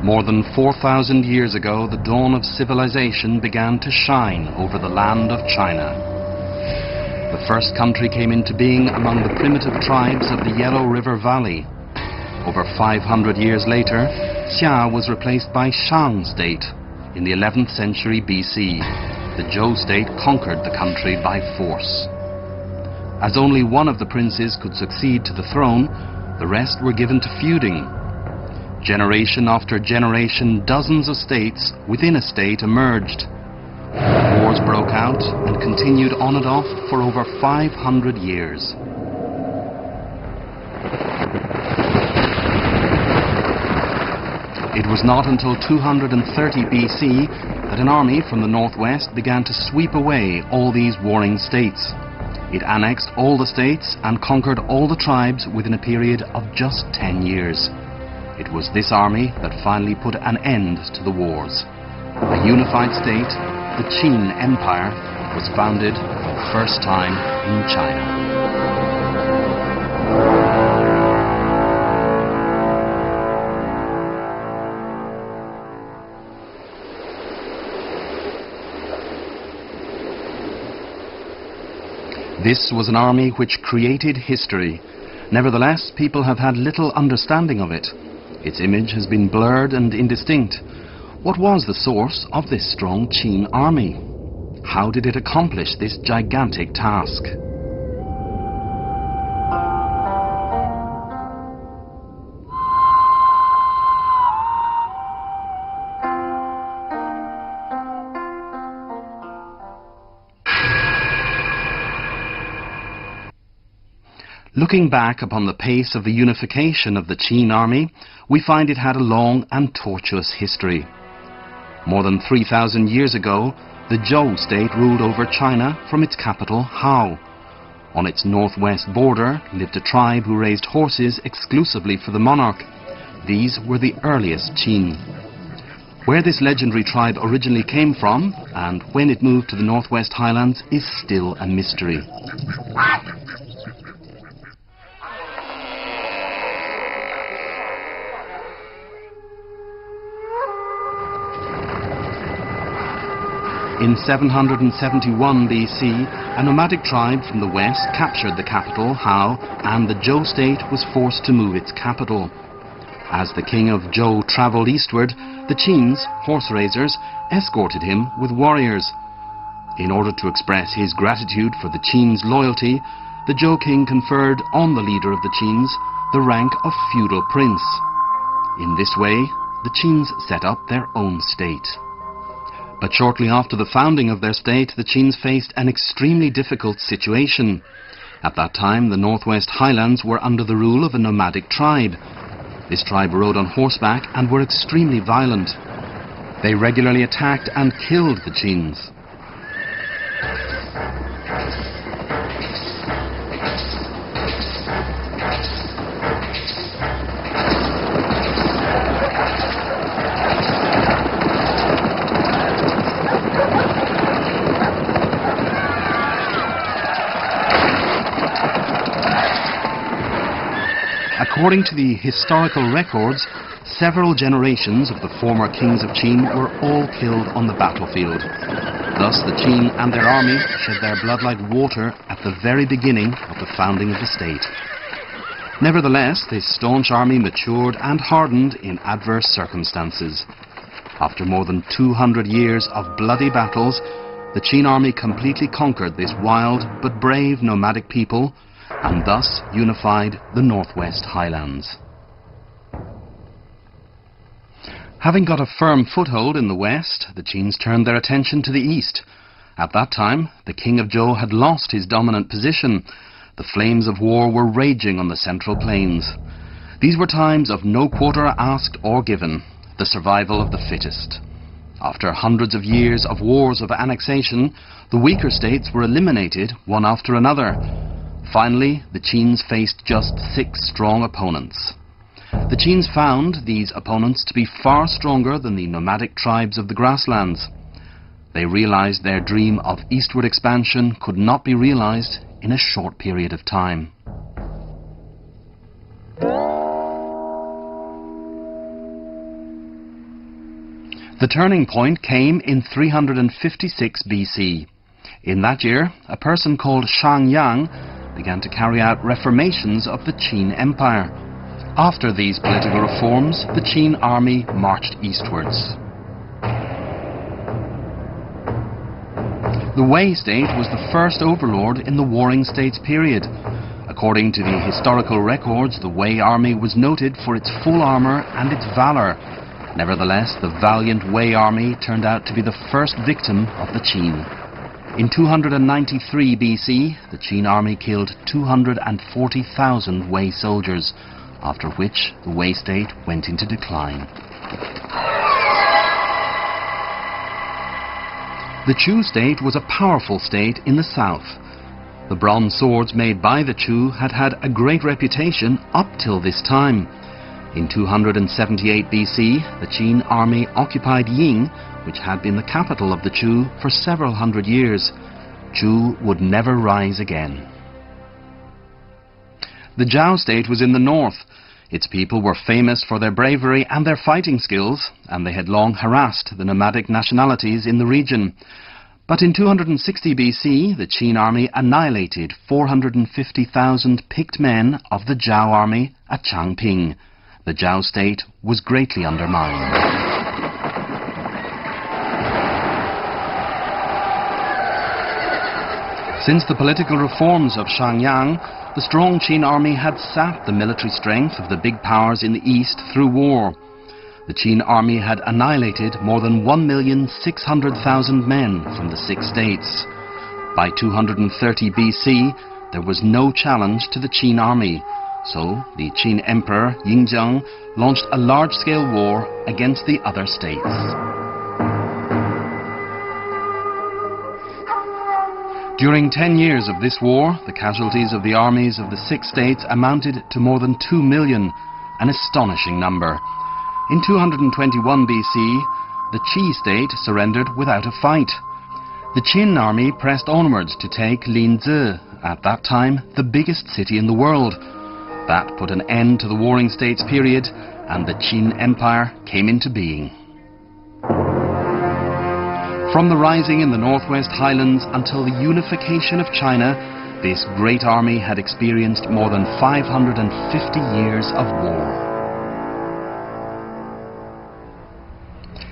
More than 4,000 years ago, the dawn of civilization began to shine over the land of China. The first country came into being among the primitive tribes of the Yellow River Valley. Over 500 years later, Xia was replaced by Shang state. In the 11th century BC, the Zhou state conquered the country by force. As only one of the princes could succeed to the throne, the rest were given to feuding. Generation after generation, dozens of states within a state emerged. Wars broke out and continued on and off for over 500 years. It was not until 230 BC that an army from the northwest began to sweep away all these warring states. It annexed all the states and conquered all the tribes within a period of just 10 years. It was this army that finally put an end to the wars. A unified state, the Qin Empire, was founded for the first time in China. This was an army which created history. Nevertheless, people have had little understanding of it. Its image has been blurred and indistinct. What was the source of this strong Qin army? How did it accomplish this gigantic task? Looking back upon the pace of the unification of the Qin army, we find it had a long and tortuous history. More than 3,000 years ago, the Zhou state ruled over China from its capital, Hao. On its northwest border lived a tribe who raised horses exclusively for the monarch. These were the earliest Qin. Where this legendary tribe originally came from, and when it moved to the northwest highlands, is still a mystery. In 771 BC, a nomadic tribe from the west captured the capital, Hao, and the Zhou state was forced to move its capital. As the king of Zhou travelled eastward, the Qins, horse raisers, escorted him with warriors. In order to express his gratitude for the Qins' loyalty, the Zhou king conferred on the leader of the Qins the rank of feudal prince. In this way, the Qins set up their own state. But shortly after the founding of their state, the Qins faced an extremely difficult situation. At that time, the northwest highlands were under the rule of a nomadic tribe. This tribe rode on horseback and were extremely violent. They regularly attacked and killed the Qins. According to the historical records, several generations of the former kings of Qin were all killed on the battlefield. Thus the Qin and their army shed their blood like water at the very beginning of the founding of the state. Nevertheless, this staunch army matured and hardened in adverse circumstances. After more than 200 years of bloody battles, the Qin army completely conquered this wild but brave nomadic people and thus unified the northwest highlands. Having got a firm foothold in the west, the Qins turned their attention to the east. At that time, the king of Zhou had lost his dominant position. The flames of war were raging on the central plains. These were times of no quarter asked or given, the survival of the fittest. After hundreds of years of wars of annexation, the weaker states were eliminated one after another. Finally, the Qins faced just 6 strong opponents. The Qins found these opponents to be far stronger than the nomadic tribes of the grasslands. They realized their dream of eastward expansion could not be realized in a short period of time. The turning point came in 356 BC. In that year, a person called Shang Yang began to carry out reformations of the Qin Empire. After these political reforms, the Qin army marched eastwards. The Wei state was the first overlord in the Warring States period. According to the historical records, the Wei army was noted for its full armour and its valour. Nevertheless, the valiant Wei army turned out to be the first victim of the Qin. In 293 BC, the Qin army killed 240,000 Wei soldiers, after which the Wei state went into decline. The Chu state was a powerful state in the south. The bronze swords made by the Chu had had a great reputation up till this time. In 278 BC, the Qin army occupied Ying, which had been the capital of the Chu for several hundred years. Chu would never rise again. The Zhao state was in the north. Its people were famous for their bravery and their fighting skills, and they had long harassed the nomadic nationalities in the region. But in 260 BC, the Qin army annihilated 450,000 picked men of the Zhao army at Changping. The Zhao state was greatly undermined. Since the political reforms of Shang Yang, the strong Qin army had sapped the military strength of the big powers in the east through war. The Qin army had annihilated more than 1,600,000 men from the 6 states. By 230 BC, there was no challenge to the Qin army, so the Qin Emperor Yingzheng launched a large-scale war against the other states. During 10 years of this war, the casualties of the armies of the 6 states amounted to more than 2 million, an astonishing number. In 221 BC, the Qi state surrendered without a fight. The Qin army pressed onwards to take Linzi, at that time the biggest city in the world. That put an end to the Warring States period, and the Qin Empire came into being. From the rising in the northwest highlands until the unification of China, this great army had experienced more than 550 years of war.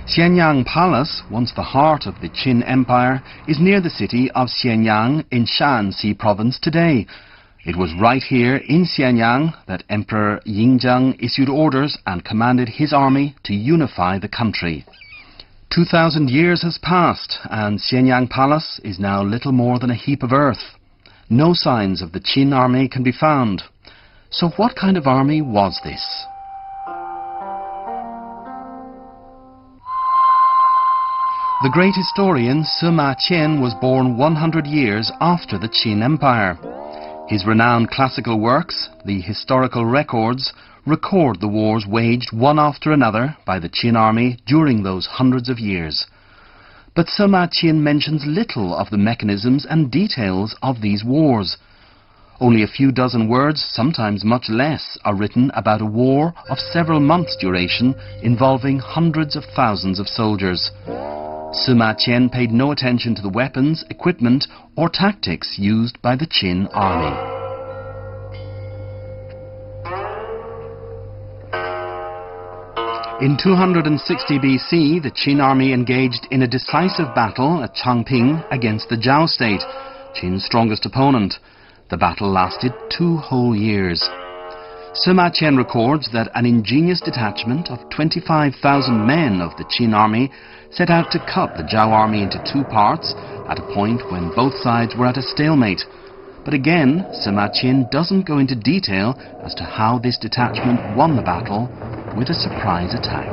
Xianyang Palace, once the heart of the Qin Empire, is near the city of Xianyang in Shanxi province today. It was right here in Xianyang that Emperor Yingzheng issued orders and commanded his army to unify the country. 2,000 years has passed, and Xianyang Palace is now little more than a heap of earth. No signs of the Qin army can be found. So what kind of army was this? The great historian Sima Qian was born 100 years after the Qin Empire. His renowned classical works, the historical records, record the wars waged one after another by the Qin army during those hundreds of years. But Sima Qian mentions little of the mechanisms and details of these wars. Only a few dozen words, sometimes much less, are written about a war of several months' duration involving hundreds of thousands of soldiers. Sima Qian paid no attention to the weapons, equipment, or tactics used by the Qin army. In 260 BC, the Qin army engaged in a decisive battle at Changping against the Zhao state, Qin's strongest opponent. The battle lasted 2 whole years. Sima Qian records that an ingenious detachment of 25,000 men of the Qin army set out to cut the Zhao army into 2 parts at a point when both sides were at a stalemate. But again, Sima Qian doesn't go into detail as to how this detachment won the battle with a surprise attack.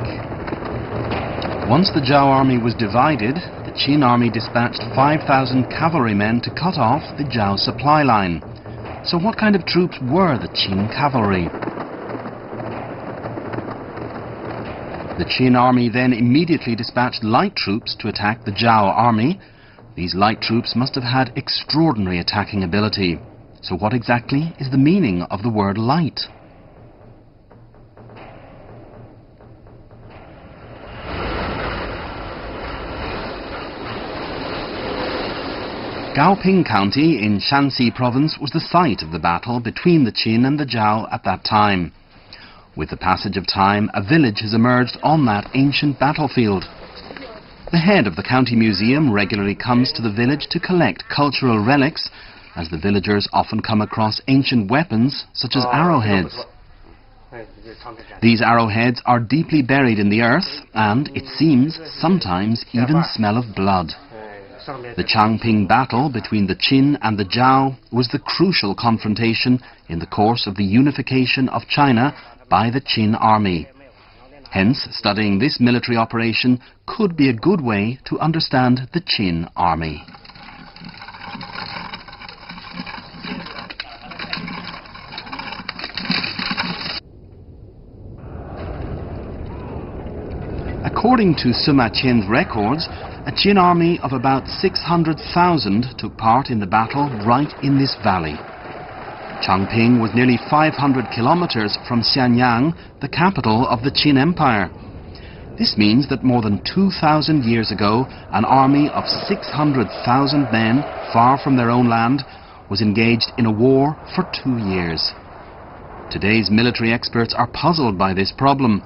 Once the Zhao army was divided, the Qin army dispatched 5,000 cavalrymen to cut off the Zhao supply line. So what kind of troops were the Qin cavalry? The Qin army then immediately dispatched light troops to attack the Zhao army. These light troops must have had extraordinary attacking ability. So what exactly is the meaning of the word light? Gaoping County in Shanxi Province was the site of the battle between the Qin and the Zhao at that time. With the passage of time, a village has emerged on that ancient battlefield. The head of the county museum regularly comes to the village to collect cultural relics, as the villagers often come across ancient weapons such as arrowheads. These arrowheads are deeply buried in the earth and, it seems, sometimes even smell of blood. The Changping battle between the Qin and the Zhao was the crucial confrontation in the course of the unification of China by the Qin army. Hence, studying this military operation could be a good way to understand the Qin army. According to Sima Qian's records, a Qin army of about 600,000 took part in the battle right in this valley. Changping was nearly 500 kilometers from Xianyang, the capital of the Qin Empire. This means that more than 2,000 years ago, an army of 600,000 men, far from their own land, was engaged in a war for 2 years. Today's military experts are puzzled by this problem.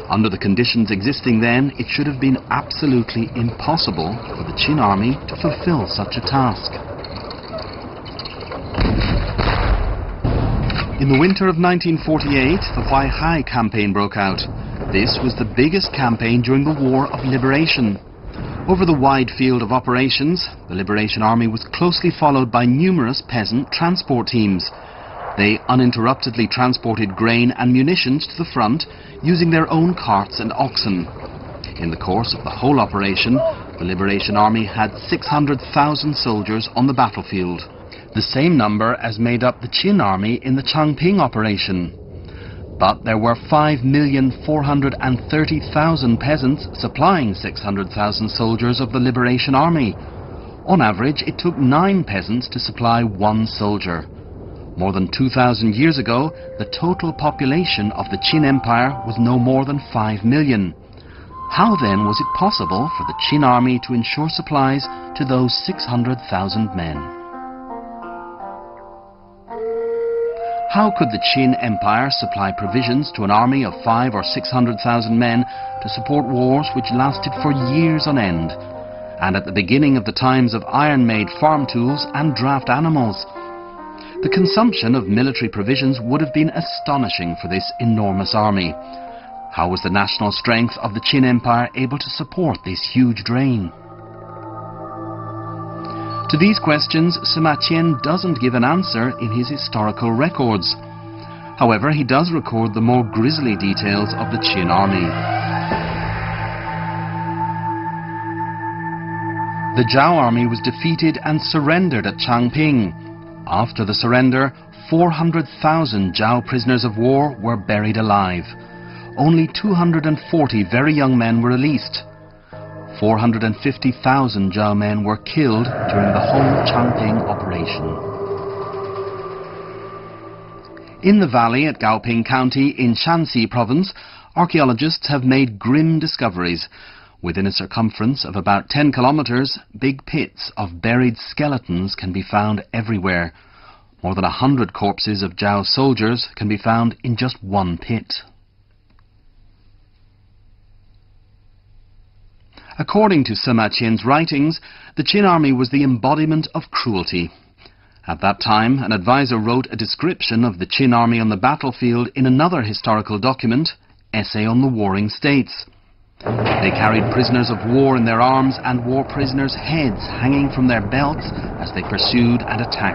Under the conditions existing then, it should have been absolutely impossible for the Qin army to fulfill such a task. In the winter of 1948, the Huaihai campaign broke out. This was the biggest campaign during the War of Liberation. Over the wide field of operations, the Liberation Army was closely followed by numerous peasant transport teams. They uninterruptedly transported grain and munitions to the front using their own carts and oxen. In the course of the whole operation, the Liberation Army had 600,000 soldiers on the battlefield, the same number as made up the Qin army in the Changping operation. But there were 5,430,000 peasants supplying 600,000 soldiers of the Liberation Army. On average, it took 9 peasants to supply 1 soldier. More than 2,000 years ago, the total population of the Qin Empire was no more than 5 million. How then was it possible for the Qin army to ensure supplies to those 600,000 men? How could the Qin Empire supply provisions to an army of 500,000 or 600,000 men to support wars which lasted for years on end, and at the beginning of the times of iron-made farm tools and draft animals? The consumption of military provisions would have been astonishing for this enormous army. How was the national strength of the Qin Empire able to support this huge drain? To these questions, Sima Qian doesn't give an answer in his historical records. However, he does record the more grisly details of the Qin army. The Zhao army was defeated and surrendered at Changping. After the surrender, 400,000 Zhao prisoners of war were buried alive. Only 240 very young men were released. 450,000 Zhao men were killed during the whole Changping operation. In the valley at Gaoping County in Shanxi Province, archaeologists have made grim discoveries. Within a circumference of about 10 kilometers, big pits of buried skeletons can be found everywhere. More than 100 corpses of Zhao soldiers can be found in just one pit. According to Sima Qian's writings, the Qin army was the embodiment of cruelty. At that time, an advisor wrote a description of the Qin army on the battlefield in another historical document, Essay on the Warring States. They carried prisoners of war in their arms and wore prisoners' heads hanging from their belts as they pursued and attacked